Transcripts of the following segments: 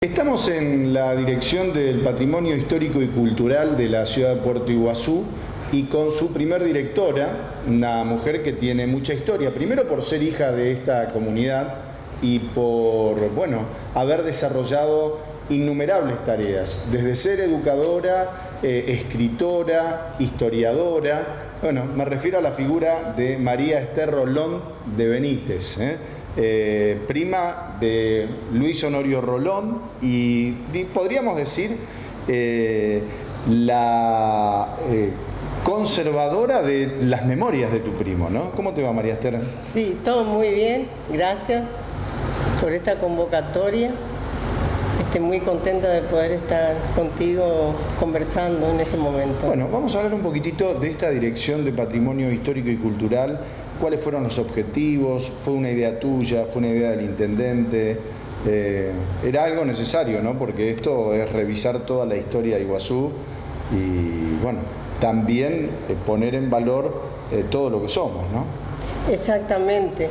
Estamos en la dirección del Patrimonio Histórico y Cultural de la ciudad de Puerto Iguazú y con su primer directora, una mujer que tiene mucha historia, primero por ser hija de esta comunidad y por, bueno, haber desarrollado innumerables tareas, desde ser educadora, escritora, historiadora. Bueno, me refiero a la figura de María Esther Rolón de Benítez, prima de Luis Honorio Rolón y podríamos decir la conservadora de las memorias de tu primo, ¿no? ¿Cómo te va, María Esther? Sí, todo muy bien, gracias por esta convocatoria. Muy contenta de poder estar contigo conversando en este momento. Bueno, vamos a hablar un poquitito de esta dirección de Patrimonio Histórico y Cultural. ¿Cuáles fueron los objetivos? ¿Fue una idea tuya? ¿Fue una idea del intendente? Era algo necesario, ¿no? Porque esto es revisar toda la historia de Iguazú y, bueno, también poner en valor todo lo que somos, ¿no? Exactamente.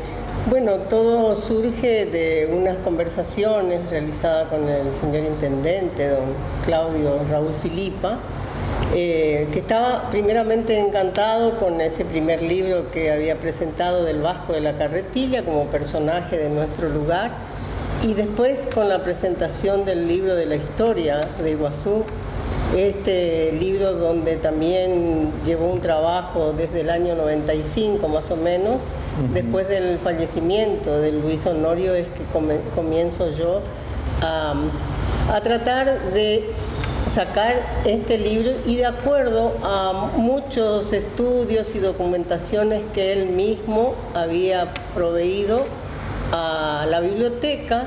Bueno, todo surge de unas conversaciones realizadas con el señor intendente, don Claudio Raúl Filipa, que estaba primeramente encantado con ese primer libro que había presentado del Vasco de la Carretilla como personaje de nuestro lugar, y después con la presentación del libro de la historia de Iguazú, este libro donde también llevó un trabajo desde el año 95 más o menos. Después del fallecimiento de Luis Honorio es que comienzo yo a tratar de sacar este libro, y de acuerdo a muchos estudios y documentaciones que él mismo había proveído a la biblioteca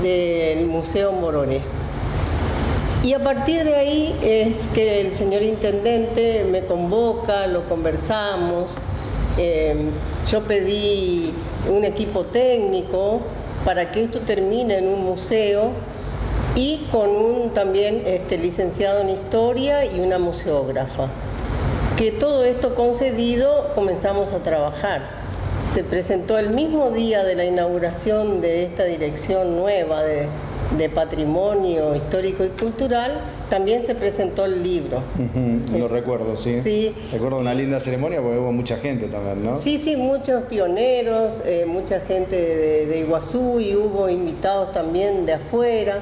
del Museo Mororé. Y a partir de ahí es que el señor intendente me convoca, lo conversamos. Yo pedí un equipo técnico para que esto termine en un museo y con un también licenciado en historia y una museógrafa. Que todo esto concedido, comenzamos a trabajar. Se presentó el mismo día de la inauguración de esta dirección nueva de Patrimonio Histórico y Cultural, también se presentó el libro. Lo recuerdo, sí. Sí. Recuerdo una linda ceremonia porque hubo mucha gente también, ¿no? Sí, sí, muchos pioneros, mucha gente de Iguazú, y hubo invitados también de afuera.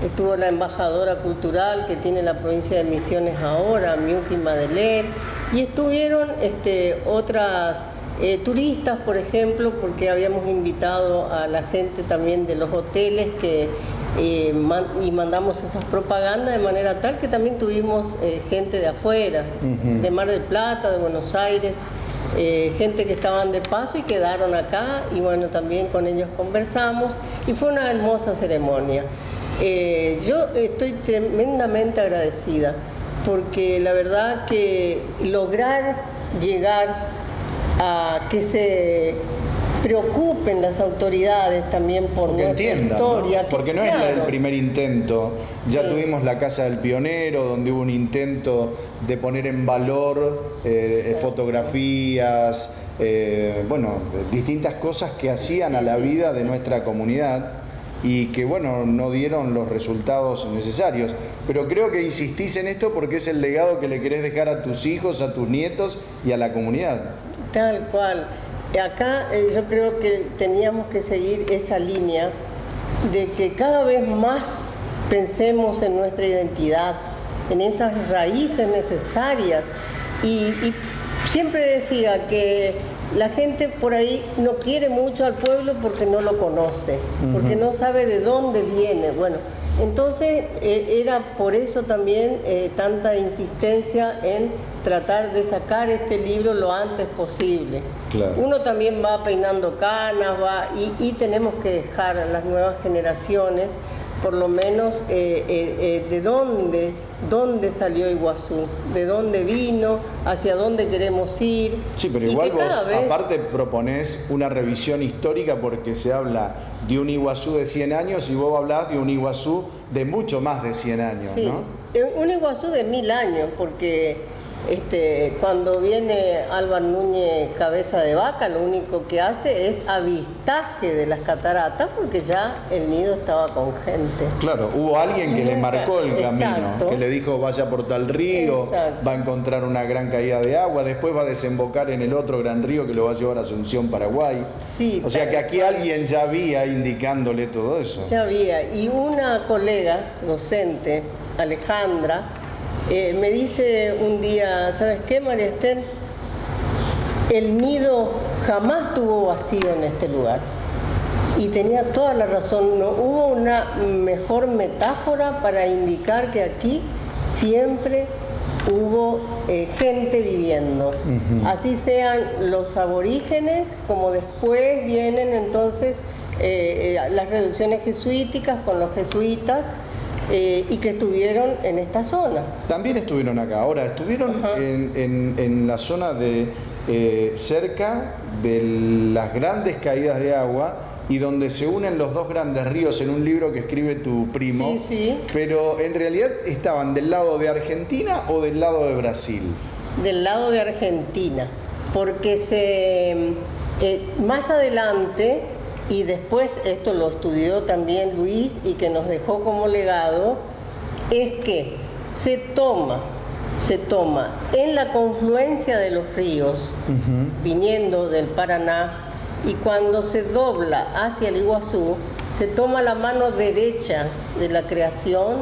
Estuvo la embajadora cultural que tiene la provincia de Misiones ahora, Miuki Madeleine, y estuvieron otras turistas, por ejemplo, porque habíamos invitado a la gente también de los hoteles y mandamos esas propagandas de manera tal que también tuvimos gente de afuera, de Mar del Plata, de Buenos Aires, gente que estaban de paso y quedaron acá, y bueno, también con ellos conversamos y fue una hermosa ceremonia. Yo estoy tremendamente agradecida porque la verdad que lograr llegar a que se preocupen las autoridades también por nuestra historia. ¿No? Porque no es el primer intento. Ya tuvimos la Casa del Pionero, donde hubo un intento de poner en valor fotografías, bueno, distintas cosas que hacían a la vida de nuestra comunidad y que, bueno, no dieron los resultados necesarios. Pero creo que insistís en esto porque es el legado que le querés dejar a tus hijos, a tus nietos y a la comunidad. Tal cual. Acá yo creo que teníamos que seguir esa línea de que cada vez más pensemos en nuestra identidad, en esas raíces necesarias. Y siempre decía que la gente por ahí no quiere mucho al pueblo porque no lo conoce, porque no sabe de dónde viene. Bueno, entonces era por eso también tanta insistencia en tratar de sacar este libro lo antes posible. Claro. Uno también va peinando canas, y tenemos que dejar a las nuevas generaciones por lo menos de dónde salió Iguazú, de dónde vino, hacia dónde queremos ir. Sí, pero igual vos aparte proponés una revisión histórica porque se habla de un Iguazú de 100 años y vos hablás de un Iguazú de mucho más de 100 años, sí, ¿no? Un Iguazú de 1000 años, porque Cuando viene Álvaro Núñez Cabeza de Vaca, lo único que hace es avistaje de las cataratas porque ya el nido estaba con gente. Claro, hubo alguien que le marcó el camino, exacto, que le dijo vaya por tal río, exacto, va a encontrar una gran caída de agua, después va a desembocar en el otro gran río que lo va a llevar a Asunción, Paraguay. sí, o sea que aquí alguien ya había indicándole todo eso. Ya había. Y una colega docente, Alejandra, me dice un día, ¿sabes qué, María Esther? El nido jamás tuvo vacío en este lugar. Y tenía toda la razón, no hubo una mejor metáfora para indicar que aquí siempre hubo gente viviendo. Así sean los aborígenes, como después vienen entonces las reducciones jesuíticas con los jesuitas, y que estuvieron en esta zona. También estuvieron acá. Ahora, estuvieron en la zona de cerca de las grandes caídas de agua y donde se unen los dos grandes ríos en un libro que escribe tu primo. Sí, sí. Pero en realidad estaban del lado de Argentina o del lado de Brasil. Del lado de Argentina, porque más adelante, y después esto lo estudió también Luis y que nos dejó como legado, es que se toma en la confluencia de los ríos, viniendo del Paraná, y cuando se dobla hacia el Iguazú, se toma la mano derecha de la creación,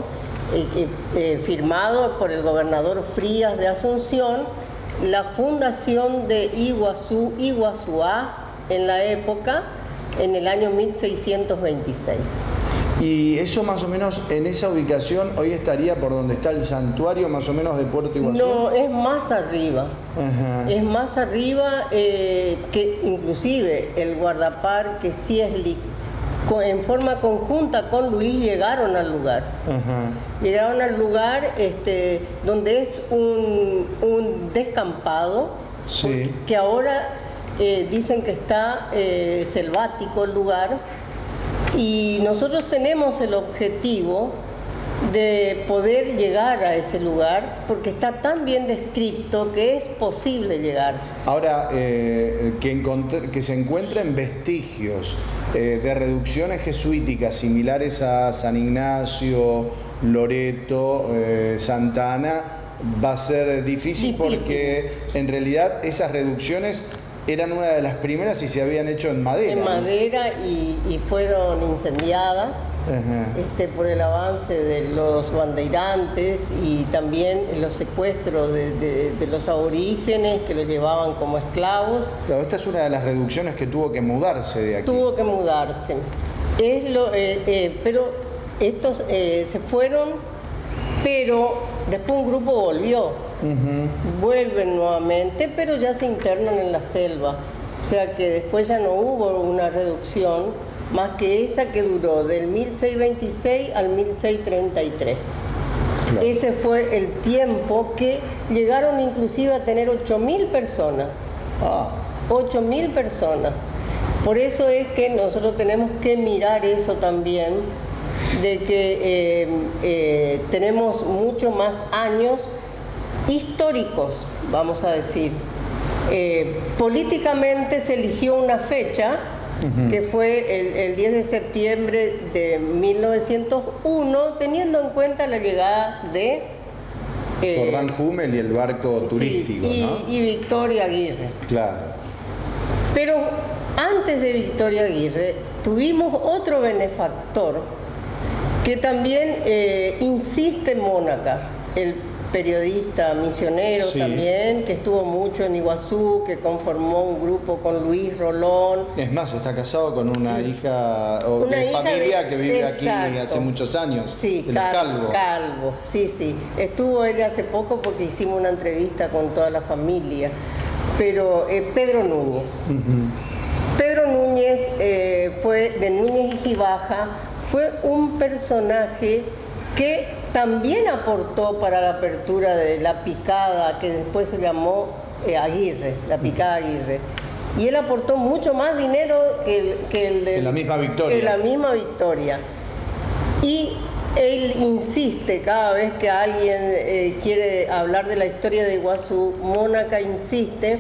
firmado por el gobernador Frías de Asunción, la fundación de Iguazú, Iguazuá, en la época, en el año 1626. Y eso más o menos, en esa ubicación, hoy estaría por donde está el santuario más o menos de Puerto Iguazú. No, es más arriba. Ajá. Es más arriba, que inclusive el guardaparque Cieslic, en forma conjunta con Luis, llegaron al lugar. Ajá. Llegaron al lugar donde es un descampado, Sí. que ahora dicen que está selvático el lugar, y nosotros tenemos el objetivo de poder llegar a ese lugar porque está tan bien descrito que es posible llegar. Ahora, que se encuentren vestigios de reducciones jesuíticas similares a San Ignacio, Loreto, Santa Ana, va a ser difícil porque en realidad esas reducciones eran una de las primeras y se habían hecho en madera. En madera, y fueron incendiadas. Por el avance de los bandeirantes y también los secuestros de los aborígenes que los llevaban como esclavos. Claro, esta es una de las reducciones que tuvo que mudarse de aquí. Tuvo que mudarse. Pero estos se fueron, pero después un grupo volvió. Vuelven nuevamente, pero ya se internan en la selva. O sea que después ya no hubo una reducción más que esa que duró del 1626 al 1633. Claro. Ese fue el tiempo que llegaron inclusive a tener 8.000 personas. 8.000 personas. Por eso es que nosotros tenemos que mirar eso también, de que tenemos mucho más años históricos, vamos a decir. Políticamente se eligió una fecha, que fue el 10 de septiembre de 1901, teniendo en cuenta la llegada de Jordán Hummel y el barco turístico, ¿no? Y Victoria Aguirre. Claro. Pero antes de Victoria Aguirre tuvimos otro benefactor que también insiste en Mónaca, el periodista misionero también, que estuvo mucho en Iguazú, que conformó un grupo con Luis Rolón. Es más, está casado con una hija de familia que vive aquí hace muchos años. Sí, Calvo. Calvo, sí. Estuvo él hace poco porque hicimos una entrevista con toda la familia. Pero Pedro Núñez. Pedro Núñez fue de Núñez y Gibaja, fue un personaje que también aportó para la apertura de la picada, que después se llamó Aguirre, la picada Aguirre. Y él aportó mucho más dinero que el de la misma Victoria. Que la misma Victoria. Y Él insiste cada vez que alguien quiere hablar de la historia de Iguazú, Mónaca insiste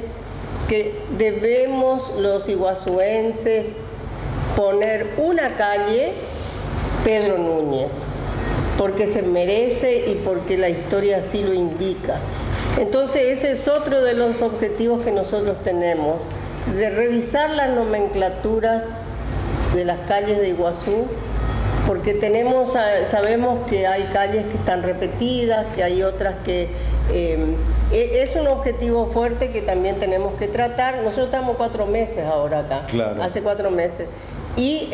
que debemos los iguazuenses poner una calle Pedro Núñez, porque se merece y porque la historia así lo indica. Entonces ese es otro de los objetivos que nosotros tenemos, de revisar las nomenclaturas de las calles de Iguazú, porque sabemos que hay calles que están repetidas, que hay otras que... es un objetivo fuerte que también tenemos que tratar. Nosotros estamos 4 meses ahora acá, claro. Hace 4 meses. Y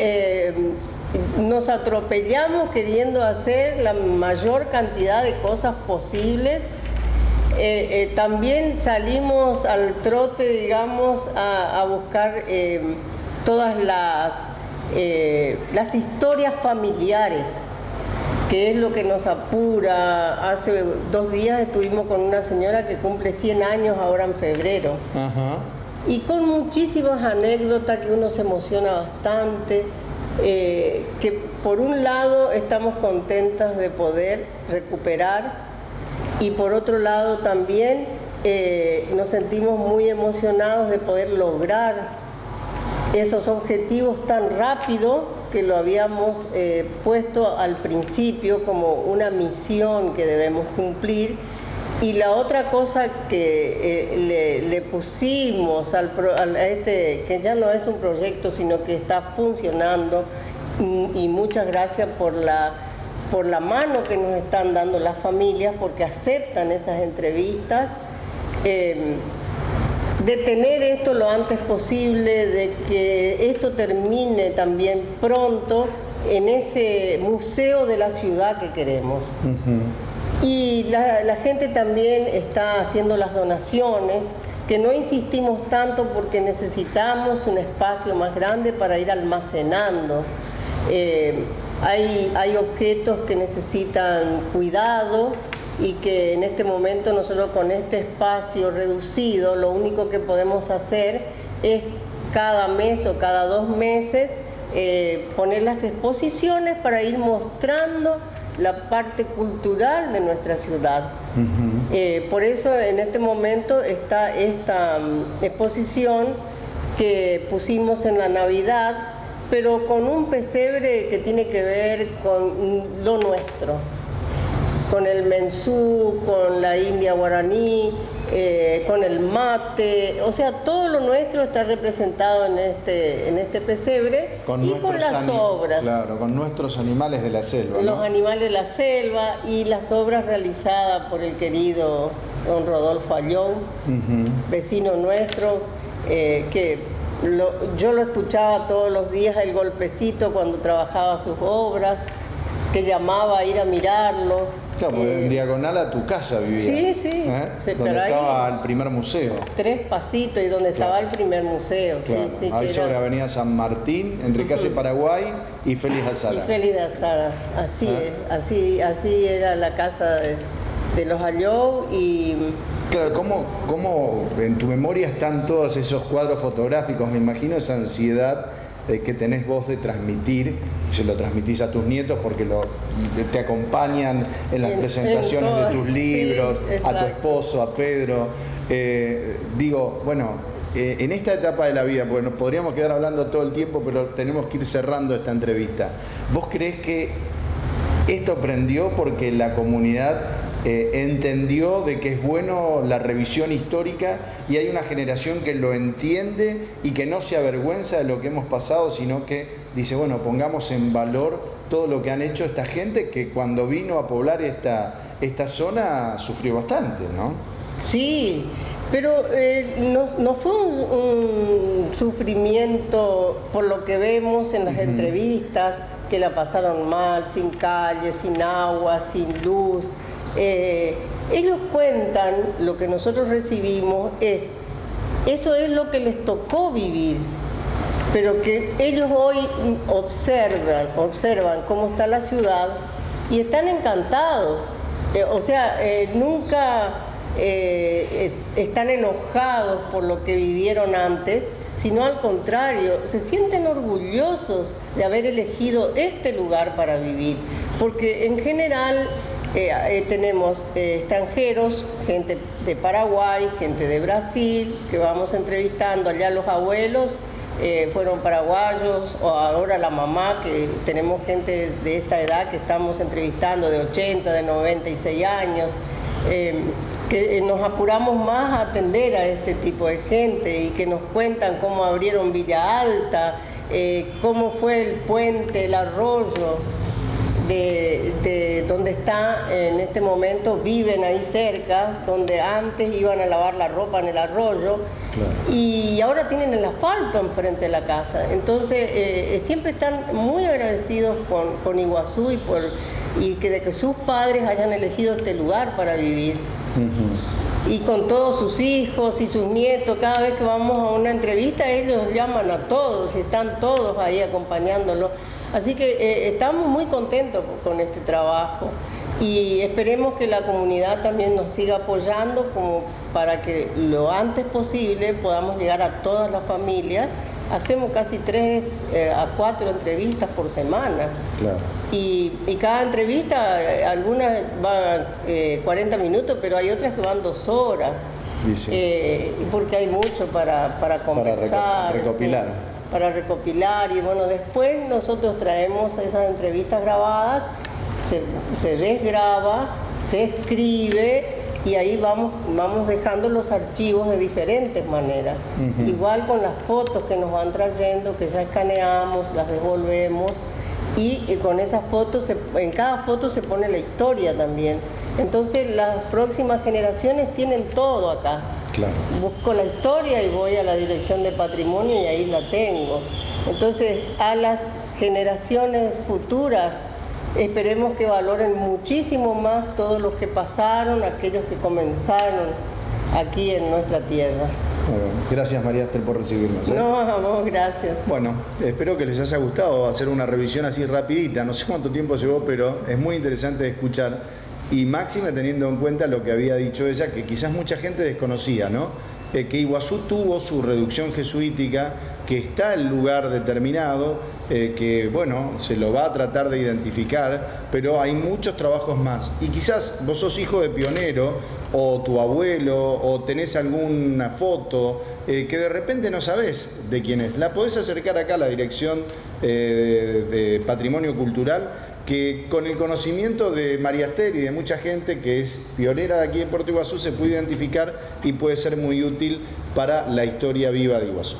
nos atropellamos queriendo hacer la mayor cantidad de cosas posibles. También salimos al trote, digamos, a buscar todas las historias familiares, que es lo que nos apura. Hace 2 días estuvimos con una señora que cumple 100 años ahora en febrero. Ajá. Y con muchísimas anécdotas que uno se emociona bastante, que por un lado estamos contentas de poder recuperar y por otro lado también nos sentimos muy emocionados de poder lograr esos objetivos tan rápido que lo habíamos puesto al principio como una misión que debemos cumplir. Y la otra cosa que le pusimos a este, que ya no es un proyecto, sino que está funcionando, y muchas gracias por la mano que nos están dando las familias, porque aceptan esas entrevistas, de tener esto lo antes posible, de que esto termine también pronto en ese museo de la ciudad que queremos. Uh-huh. Y la gente también está haciendo las donaciones, que no insistimos tanto porque necesitamos un espacio más grande para ir almacenando. Hay objetos que necesitan cuidado y que en este momento nosotros con este espacio reducido lo único que podemos hacer es cada mes o cada 2 meses poner las exposiciones para ir mostrando la parte cultural de nuestra ciudad. Uh-huh. Por eso en este momento está esta exposición que pusimos en la Navidad, pero con un pesebre que tiene que ver con lo nuestro, con el mensú, con la india guaraní, con el mate, o sea, todo lo nuestro está representado en este pesebre y con las obras. Claro, con nuestros animales de la selva, Los ¿no? animales de la selva y las obras realizadas por el querido don Rodolfo Ayllón, uh-huh, vecino nuestro, que yo lo escuchaba todos los días, el golpecito cuando trabajaba sus obras, que llamaba a ir a mirarlo. Claro, porque en diagonal a tu casa vivía. Sí, sí. Donde estaba el primer museo. 3 pasitos y donde estaba el primer museo. Claro. Sí, ahí sobre Avenida San Martín, entre Casa Paraguay y Félix Azara. Y Félix Azara, así es. Así era la casa de los Ayllón y... Claro, ¿cómo en tu memoria están todos esos cuadros fotográficos? Me imagino esa ansiedad que tenés vos de transmitir, se lo transmitís a tus nietos porque te acompañan en las presentaciones de tus libros, sí, a tu esposo, a Pedro. En esta etapa de la vida, porque nos podríamos quedar hablando todo el tiempo, pero tenemos que ir cerrando esta entrevista. ¿Vos creés que esto prendió porque la comunidad entendió de que es bueno la revisión histórica y hay una generación que lo entiende y que no se avergüenza de lo que hemos pasado, sino que dice, bueno, pongamos en valor todo lo que han hecho esta gente que cuando vino a poblar esta zona sufrió bastante, ¿no? Sí, pero no fue un sufrimiento por lo que vemos en las uh-huh, entrevistas, que la pasaron mal, sin calle, sin agua, sin luz. Ellos cuentan, lo que nosotros recibimos eso es lo que les tocó vivir, pero que ellos hoy observan cómo está la ciudad y están encantados. Nunca están enojados por lo que vivieron antes, sino al contrario, se sienten orgullosos de haber elegido este lugar para vivir, porque en general tenemos extranjeros, gente de Paraguay, gente de Brasil, que vamos entrevistando. Allá los abuelos fueron paraguayos, o ahora la mamá, que tenemos gente de esta edad que estamos entrevistando, de 80, de 96 años, que nos apuramos más a atender a este tipo de gente y que nos cuentan cómo abrieron Villa Alta, cómo fue el puente, el arroyo, de donde está en este momento, viven ahí cerca, donde antes iban a lavar la ropa en el arroyo, claro. Y ahora tienen el asfalto enfrente de la casa. Entonces siempre están muy agradecidos con Iguazú y de que sus padres hayan elegido este lugar para vivir. Y con todos sus hijos y sus nietos, cada vez que vamos a una entrevista ellos llaman a todos y están todos ahí acompañándolos. Así que estamos muy contentos con este trabajo y esperemos que la comunidad también nos siga apoyando como para que lo antes posible podamos llegar a todas las familias. Hacemos casi 3 a 4 entrevistas por semana. Claro. Y cada entrevista, algunas van 40 minutos, pero hay otras que van 2 horas. Porque hay mucho para conversar. Para recopilar. Sí, para recopilar. Y bueno, después nosotros traemos esas entrevistas grabadas, se desgraba, se escribe, y ahí vamos dejando los archivos de diferentes maneras. Igual con las fotos que nos van trayendo, que ya escaneamos, las devolvemos, y con esas fotos, en cada foto se pone la historia también. Entonces las próximas generaciones tienen todo acá. Claro. Busco la historia y voy a la Dirección de Patrimonio y ahí la tengo. Entonces a las generaciones futuras esperemos que valoren muchísimo más todos los que pasaron, aquellos que comenzaron aquí en nuestra tierra. Bueno, gracias María Esther por recibirnos. No, a vos, gracias. Bueno, espero que les haya gustado hacer una revisión así rapidita, no sé cuánto tiempo llevó, pero es muy interesante de escuchar, y máxima teniendo en cuenta lo que había dicho ella, que quizás mucha gente desconocía, ¿no? Que Iguazú tuvo su reducción jesuítica, que está el lugar determinado, que bueno, se lo va a tratar de identificar, pero hay muchos trabajos más. Y quizás vos sos hijo de pionero, o tu abuelo, o tenés alguna foto que de repente no sabés de quién es. La podés acercar acá a la Dirección de Patrimonio Cultural, que con el conocimiento de María Esther y de mucha gente que es pionera de aquí en Puerto Iguazú se puede identificar y puede ser muy útil para la historia viva de Iguazú.